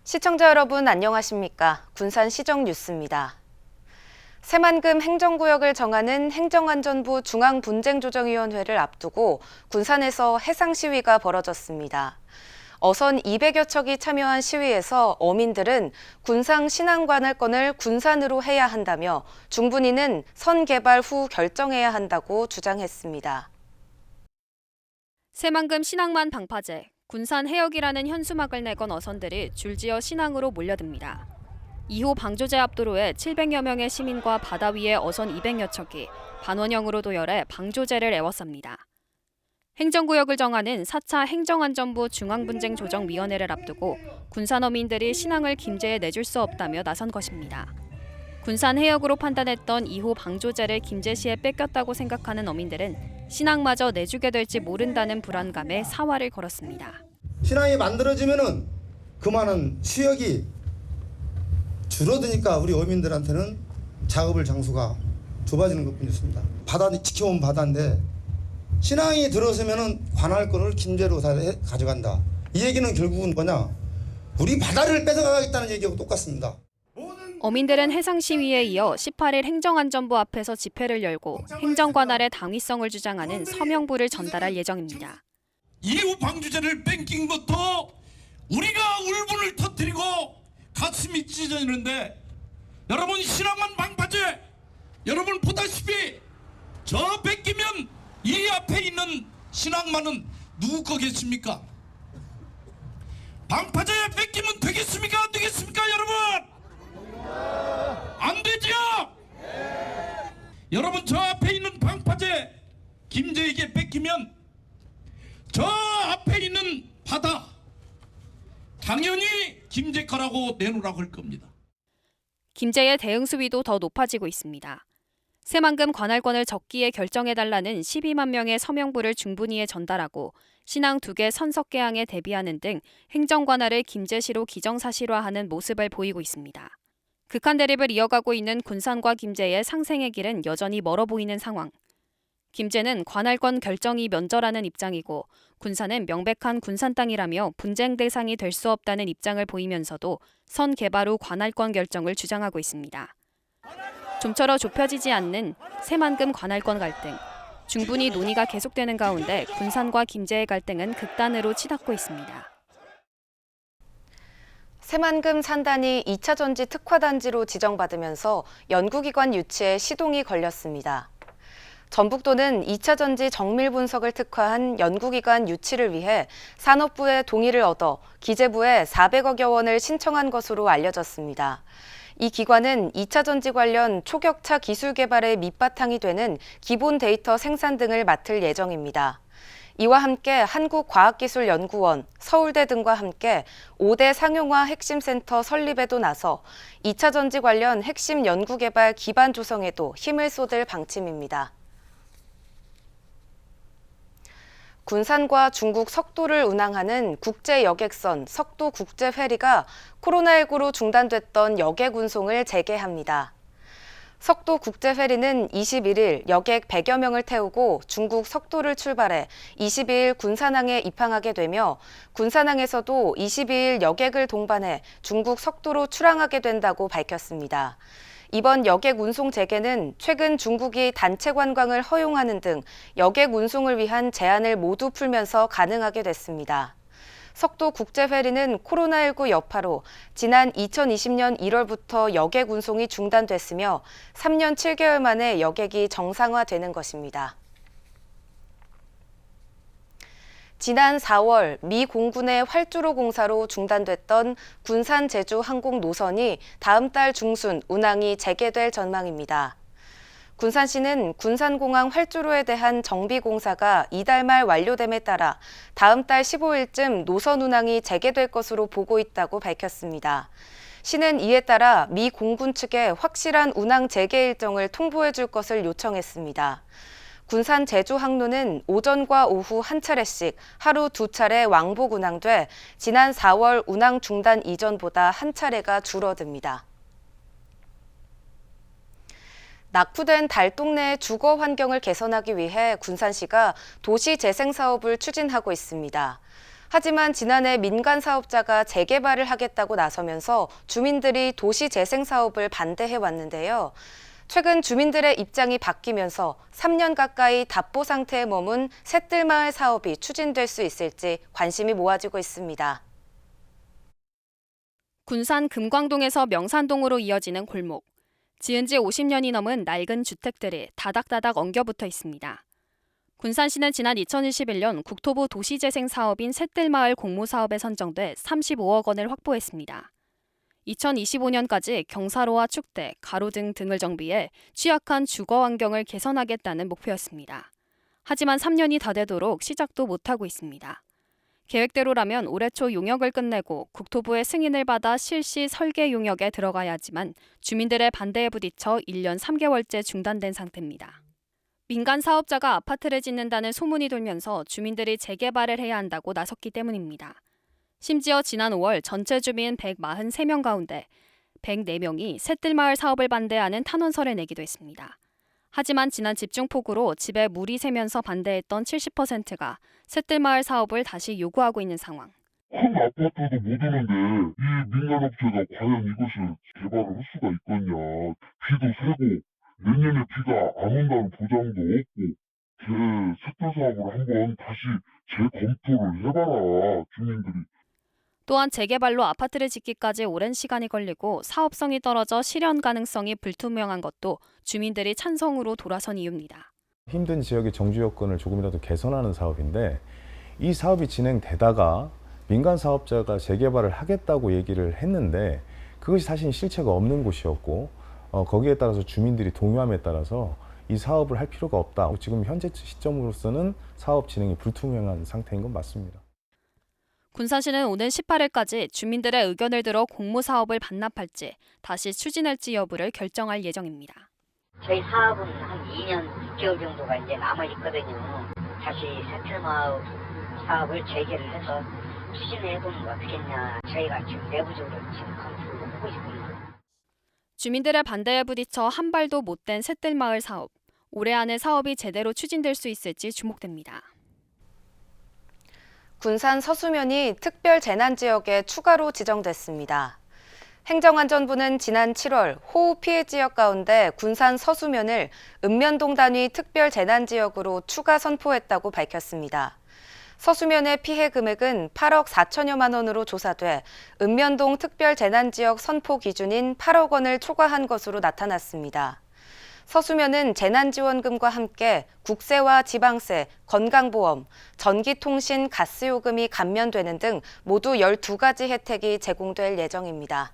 시청자 여러분 안녕하십니까? 군산시정 뉴스입니다. 새만금 행정구역을 정하는 행정안전부 중앙분쟁조정위원회를 앞두고 군산에서 해상시위가 벌어졌습니다. 어선 200여 척이 참여한 시위에서 어민들은 군산 신항관할권을 군산으로 해야 한다며 중분위는 선 개발 후 결정해야 한다고 주장했습니다. 새만금 신항만 방파제, 군산 해역이라는 현수막을 내건 어선들이 줄지어 신항으로 몰려듭니다. 2호 방조제 앞도로에 700여 명의 시민과 바다 위에 어선 200여 척이 반원형으로 도열해 방조제를 애워쌉니다. 행정구역을 정하는 4차 행정안전부 중앙분쟁조정위원회를 앞두고 군산 어민들이 신항을 김제에 내줄 수 없다며 나선 것입니다. 군산 해역으로 판단했던 2호 방조제를 김제시에 뺏겼다고 생각하는 어민들은 신항마저 내주게 될지 모른다는 불안감에 사활을 걸었습니다. 신항이 만들어지면은 그만한 수역이 줄어드니까 우리 어민들한테는 작업을 장소가 좁아지는 것뿐이었습니다. 바다 지켜온 바다인데 신항이 들어서면은 관할권을 김제로 다 가져간다. 이 얘기는 결국은 뭐냐? 우리 바다를 뺏어가겠다는 얘기하고 똑같습니다. 어민들은 해상시위에 이어 18일 행정안전부 앞에서 집회를 열고 행정관할의 당위성을 주장하는 서명부를 전달할 예정입니다. 2호 방조제를 뺏긴 것도 우리가 울분을 터뜨리고 가슴이 찢어지는데 여러분 신항만 방파제 여러분 보다시피 저 뺏기면 이 앞에 있는 신항만은 누구 거겠습니까? 방파제 뺏기면 되겠습니까? 안 되겠습니까 여러분? 안 되죠? 여러분 저 앞에 있는 방파제 김제에게 뺏기면 저 앞에 있는 바다 당연히 김제 거라고 내놓으라고 할 겁니다. 김제의 대응 수위도 더 높아지고 있습니다. 새만금 관할권을 적기에 결정해달라는 12만 명의 서명부를 중분위에 전달하고 신항 2개 선석개항에 대비하는 등 행정관할을 김제시로 기정사실화하는 모습을 보이고 있습니다. 극한 대립을 이어가고 있는 군산과 김제의 상생의 길은 여전히 멀어 보이는 상황. 김제는 관할권 결정이 면절하는 입장이고 군산은 명백한 군산 땅이라며 분쟁 대상이 될 수 없다는 입장을 보이면서도 선 개발 후 관할권 결정을 주장하고 있습니다. 좀처럼 좁혀지지 않는 새만금 관할권 갈등. 중분위 논의가 계속되는 가운데 군산과 김제의 갈등은 극단으로 치닫고 있습니다. 새만금 산단이 2차 전지 특화단지로 지정받으면서 연구기관 유치에 시동이 걸렸습니다. 전북도는 2차 전지 정밀 분석을 특화한 연구기관 유치를 위해 산업부의 동의를 얻어 기재부에 400억여 원을 신청한 것으로 알려졌습니다. 이 기관은 2차 전지 관련 초격차 기술 개발의 밑바탕이 되는 기본 데이터 생산 등을 맡을 예정입니다. 이와 함께 한국과학기술연구원, 서울대 등과 함께 5대 상용화 핵심센터 설립에도 나서 2차 전지 관련 핵심 연구개발 기반 조성에도 힘을 쏟을 방침입니다. 군산과 중국 석도를 운항하는 국제여객선 석도국제회리가 코로나19로 중단됐던 여객 운송을 재개합니다. 석도국제회리는 21일 여객 100여 명을 태우고 중국 석도를 출발해 22일 군산항에 입항하게 되며 군산항에서도 22일 여객을 동반해 중국 석도로 출항하게 된다고 밝혔습니다. 이번 여객 운송 재개는 최근 중국이 단체 관광을 허용하는 등 여객 운송을 위한 제한을 모두 풀면서 가능하게 됐습니다. 석도국제회리는 코로나19 여파로 지난 2020년 1월부터 여객 운송이 중단됐으며 3년 7개월 만에 여객이 정상화되는 것입니다. 지난 4월 미 공군의 활주로 공사로 중단됐던 군산 제주 항공 노선이 다음 달 중순 운항이 재개될 전망입니다. 군산시는 군산공항 활주로에 대한 정비 공사가 이달 말 완료됨에 따라 다음 달 15일쯤 노선 운항이 재개될 것으로 보고 있다고 밝혔습니다. 시는 이에 따라 미 공군 측에 확실한 운항 재개 일정을 통보해 줄 것을 요청했습니다. 군산 제주 항로는 오전과 오후 한 차례씩 하루 2차례 왕복 운항돼 지난 4월 운항 중단 이전보다 한 차례가 줄어듭니다. 낙후된 달동 내 주거 환경을 개선하기 위해 군산시가 도시 재생 사업을 추진하고 있습니다. 하지만 지난해 민간 사업자가 재개발을 하겠다고 나서면서 주민들이 도시 재생 사업을 반대해 왔는데요. 최근 주민들의 입장이 바뀌면서 3년 가까이 답보 상태에 머문 샛들마을 사업이 추진될 수 있을지 관심이 모아지고 있습니다. 군산 금광동에서 명산동으로 이어지는 골목. 지은 지 50년이 넘은 낡은 주택들이 다닥다닥 엉겨붙어 있습니다. 군산시는 지난 2021년 국토부 도시재생 사업인 샛들마을 공모사업에 선정돼 35억 원을 확보했습니다. 2025년까지 경사로와 축대, 가로등 등을 정비해 취약한 주거 환경을 개선하겠다는 목표였습니다. 하지만 3년이 다 되도록 시작도 못하고 있습니다. 계획대로라면 올해 초 용역을 끝내고 국토부의 승인을 받아 실시 설계 용역에 들어가야 하지만 주민들의 반대에 부딪혀 1년 3개월째 중단된 상태입니다. 민간 사업자가 아파트를 짓는다는 소문이 돌면서 주민들이 재개발을 해야 한다고 나섰기 때문입니다. 심지어 지난 5월 전체 주민 143명 가운데 104명이 샛들마을 사업을 반대하는 탄원서를 내기도 했습니다. 하지만 지난 집중폭우로 집에 물이 새면서 반대했던 70%가 샛들마을 사업을 다시 요구하고 있는 상황. 큰 아파트도 못 오는데 이 민간업체가 과연 이것을 개발을 할 수가 있겠냐. 비도 새고 내년에 비가 안 온다는 보장도 없고 샛들 사업을 한번 다시 재검토를 해봐라 주민들이. 또한 재개발로 아파트를 짓기까지 오랜 시간이 걸리고 사업성이 떨어져 실현 가능성이 불투명한 것도 주민들이 찬성으로 돌아선 이유입니다. 힘든 지역의 정주 여건을 조금이라도 개선하는 사업인데 이 사업이 진행되다가 민간 사업자가 재개발을 하겠다고 얘기를 했는데 그것이 사실 실체가 없는 곳이었고 거기에 따라서 주민들이 동요함에 따라서 이 사업을 할 필요가 없다. 지금 현재 시점으로서는 사업 진행이 불투명한 상태인 건 맞습니다. 군산시는 오는 18일까지 주민들의 의견을 들어 공모사업을 반납할지 다시 추진할지 여부를 결정할 예정입니다. 저희 사업은 한 2년 6개월 정도가 이제 남아있거든요. 다시 샛들마을 사업을 재개를 해서 추진해보면 어떻겠냐. 저희가 지금 내부적으로 지금 검토를 하고 있습니다. 주민들의 반대에 부딪혀 한 발도 못 댄 샛들마을 사업. 올해 안에 사업이 제대로 추진될 수 있을지 주목됩니다. 군산 서수면이 특별 재난 지역에 추가로 지정됐습니다. 행정안전부는 지난 7월 호우 피해 지역 가운데 군산 서수면을 읍면동 단위 특별 재난 지역으로 추가 선포했다고 밝혔습니다. 서수면의 피해 금액은 8억 4천여만 원으로 조사돼 읍면동 특별 재난 지역 선포 기준인 8억 원을 초과한 것으로 나타났습니다. 서수면은 재난지원금과 함께 국세와 지방세, 건강보험, 전기통신, 가스요금이 감면되는 등 모두 12가지 혜택이 제공될 예정입니다.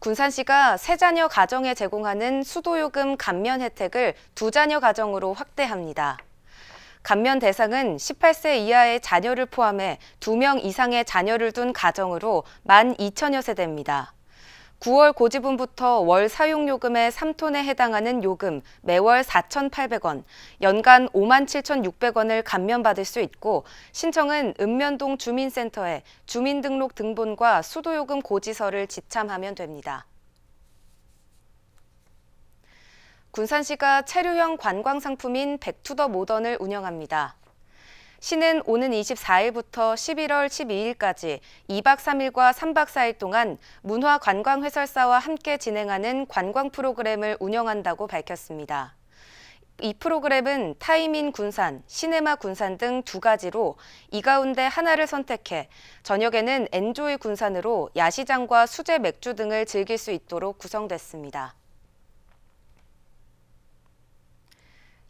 군산시가 세 자녀 가정에 제공하는 수도요금 감면 혜택을 2자녀 가정으로 확대합니다. 감면 대상은 18세 이하의 자녀를 포함해 2명 이상의 자녀를 둔 가정으로 12,000여 세대입니다. 9월 고지분부터 월 사용요금의 3톤에 해당하는 요금 매월 4,800원, 연간 57,600원을 감면받을 수 있고 신청은 읍면동 주민센터에 주민등록 등본과 수도요금 고지서를 지참하면 됩니다. 군산시가 체류형 관광상품인 백투더 모던을 운영합니다. 시는 오는 24일부터 11월 12일까지 2박 3일과 3박 4일 동안 문화관광회설사와 함께 진행하는 관광 프로그램을 운영한다고 밝혔습니다. 이 프로그램은 타임인 군산, 시네마 군산 등 2가지로 이 가운데 하나를 선택해 저녁에는 엔조이 군산으로 야시장과 수제 맥주 등을 즐길 수 있도록 구성됐습니다.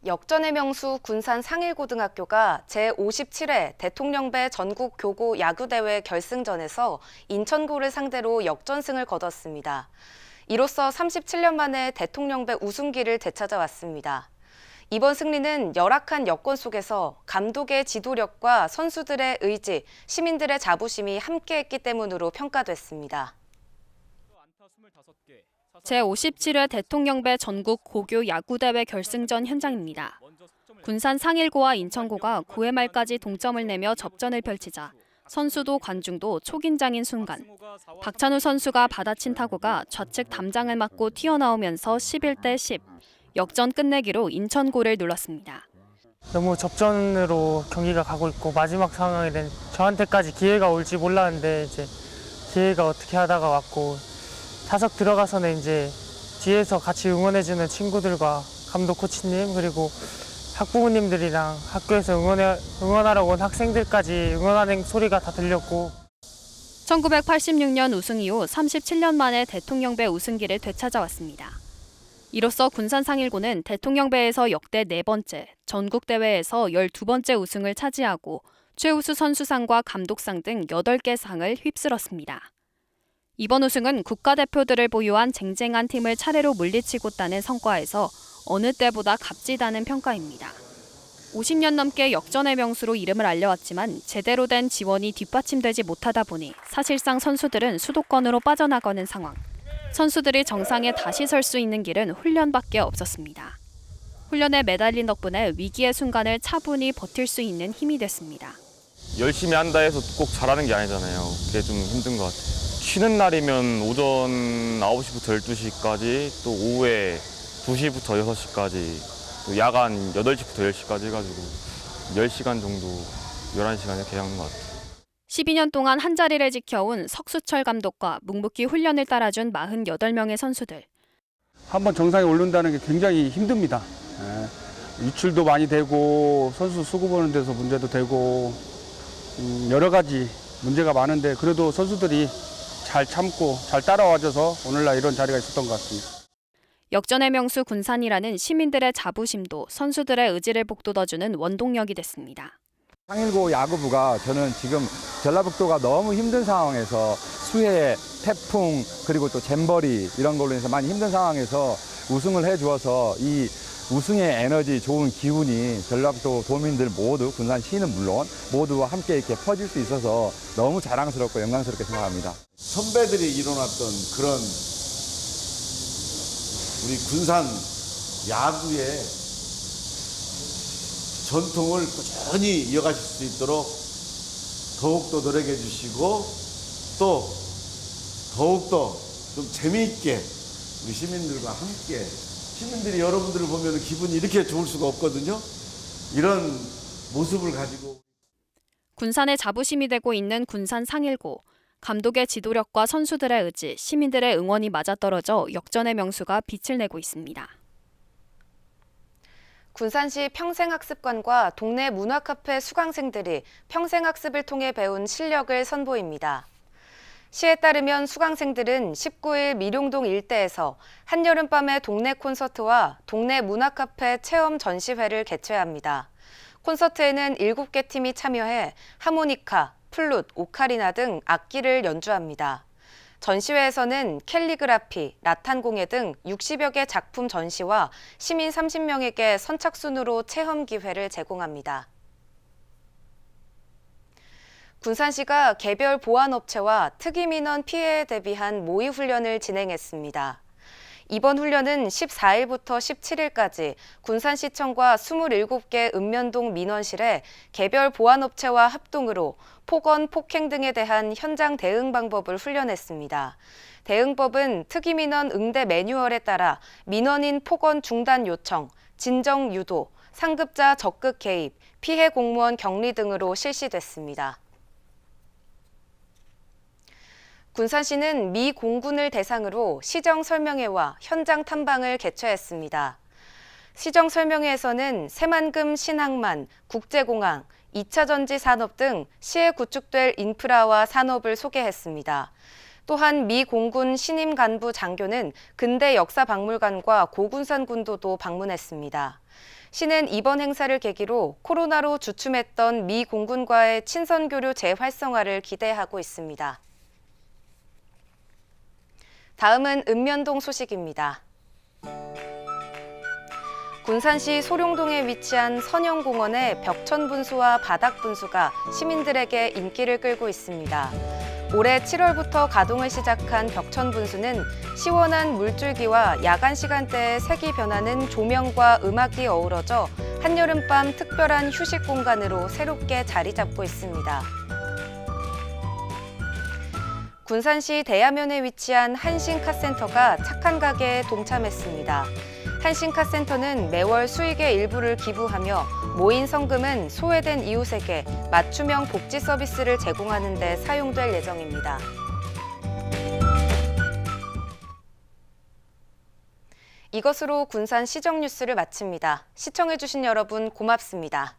역전의 명수 군산 상일고등학교가 제57회 대통령배 전국 교고 야구대회 결승전에서 인천고를 상대로 역전승을 거뒀습니다. 이로써 37년 만에 대통령배 우승기를 되찾아왔습니다. 이번 승리는 열악한 여건 속에서 감독의 지도력과 선수들의 의지, 시민들의 자부심이 함께했기 때문으로 평가됐습니다. 제57회 대통령배 전국 고교 야구대회 결승전 현장입니다. 군산 상일고와 인천고가 9회 말까지 동점을 내며 접전을 펼치자 선수도 관중도 초긴장인 순간 박찬우 선수가 받아친 타구가 좌측 담장을 맞고 튀어나오면서 11대 10, 역전 끝내기로 인천고를 눌렀습니다. 너무 접전으로 경기가 가고 있고 마지막 상황에 된 저한테까지 기회가 올지 몰랐는데 이제 기회가 어떻게 하다가 왔고 타석 들어가서는 이제 뒤에서 같이 응원해주는 친구들과 감독 코치님 그리고 학부모님들이랑 학교에서 응원하러 온 학생들까지 응원하는 소리가 다 들렸고 1986년 우승 이후 37년 만에 대통령배 우승기를 되찾아왔습니다. 이로써 군산 상일고는 대통령배에서 역대 4번째, 전국대회에서 12번째 우승을 차지하고 최우수 선수상과 감독상 등 8개 상을 휩쓸었습니다. 이번 우승은 국가대표들을 보유한 쟁쟁한 팀을 차례로 물리치고 따낸 성과에서 어느 때보다 값지다는 평가입니다. 50년 넘게 역전의 명수로 이름을 알려왔지만 제대로 된 지원이 뒷받침되지 못하다 보니 사실상 선수들은 수도권으로 빠져나가는 상황. 선수들이 정상에 다시 설 수 있는 길은 훈련밖에 없었습니다. 훈련에 매달린 덕분에 위기의 순간을 차분히 버틸 수 있는 힘이 됐습니다. 열심히 한다 해서 꼭 잘하는 게 아니잖아요. 그게 좀 힘든 것 같아요. 쉬는 날이면 오전 9시부터 12시까지 또 오후에 2시부터 6시까지 또 야간 8시부터 10시까지 해가지고 10시간 정도, 11시간 이렇게 하는 것 같아요. 12년 동안 한자리를 지켜온 석수철 감독과 묵묵히 훈련을 따라준 48명의 선수들. 한번 정상에 오른다는 게 굉장히 힘듭니다. 유출도 많이 되고 선수 수급 보는 데서 문제도 되고 여러 가지 문제가 많은데 그래도 선수들이 잘 참고 잘 따라와줘서 오늘날 이런 자리가 있었던 것 같습니다. 역전의 명수 군산이라는 시민들의 자부심도 선수들의 의지를 북돋아주는 원동력이 됐습니다. 상일고 야구부가 저는 지금 전라북도가 너무 힘든 상황에서 수해, 태풍, 그리고 또 잼버리 이런 걸로 해서 많이 힘든 상황에서 우승을 해주어서 이 우승의 에너지, 좋은 기운이 전라북도 도민들 모두, 군산시는 물론 모두와 함께 이렇게 퍼질 수 있어서 너무 자랑스럽고 영광스럽게 생각합니다. 선배들이 이뤄놨던 그런 우리 군산 야구의 전통을 꾸준히 이어가실 수 있도록 더욱더 노력해 주시고 또 더욱더 좀 재미있게 우리 시민들과 함께 시민들이 여러분들을 보면 기분이 이렇게 좋을 수가 없거든요. 이런 모습을 가지고 군산의 자부심이 되고 있는 군산 상일고. 감독의 지도력과 선수들의 의지, 시민들의 응원이 맞아떨어져 역전의 명수가 빛을 내고 있습니다. 군산시 평생학습관과 동네 문화카페 수강생들이 평생학습을 통해 배운 실력을 선보입니다. 시에 따르면 수강생들은 19일 미룡동 일대에서 한여름밤의 동네 콘서트와 동네 문화카페 체험 전시회를 개최합니다. 콘서트에는 7개 팀이 참여해 하모니카, 플룻, 오카리나 등 악기를 연주합니다. 전시회에서는 캘리그라피, 라탄공예 등 60여 개 작품 전시와 시민 30명에게 선착순으로 체험 기회를 제공합니다. 군산시가 개별 보안업체와 특이민원 피해에 대비한 모의 훈련을 진행했습니다. 이번 훈련은 14일부터 17일까지 군산시청과 27개 읍면동 민원실에 개별 보안업체와 합동으로 폭언, 폭행 등에 대한 현장 대응 방법을 훈련했습니다. 대응법은 특이민원 응대 매뉴얼에 따라 민원인 폭언 중단 요청, 진정 유도, 상급자 적극 개입, 피해 공무원 격리 등으로 실시됐습니다. 군산시는 미 공군을 대상으로 시정설명회와 현장 탐방을 개최했습니다. 시정설명회에서는 새만금 신항만, 국제공항, 2차 전지 산업 등 시에 구축될 인프라와 산업을 소개했습니다. 또한 미 공군 신임 간부 장교는 근대 역사박물관과 고군산 군도도 방문했습니다. 시는 이번 행사를 계기로 코로나로 주춤했던 미 공군과의 친선교류 재활성화를 기대하고 있습니다. 다음은 읍면동 소식입니다. 군산시 소룡동에 위치한 선영공원의 벽천분수와 바닥분수가 시민들에게 인기를 끌고 있습니다. 올해 7월부터 가동을 시작한 벽천분수는 시원한 물줄기와 야간 시간대에 색이 변하는 조명과 음악이 어우러져 한여름밤 특별한 휴식 공간으로 새롭게 자리 잡고 있습니다. 군산시 대야면에 위치한 한신카센터가 착한 가게에 동참했습니다. 한신카센터는 매월 수익의 일부를 기부하며 모인 성금은 소외된 이웃에게 맞춤형 복지 서비스를 제공하는 데 사용될 예정입니다. 이것으로 군산 시정 뉴스를 마칩니다. 시청해주신 여러분 고맙습니다.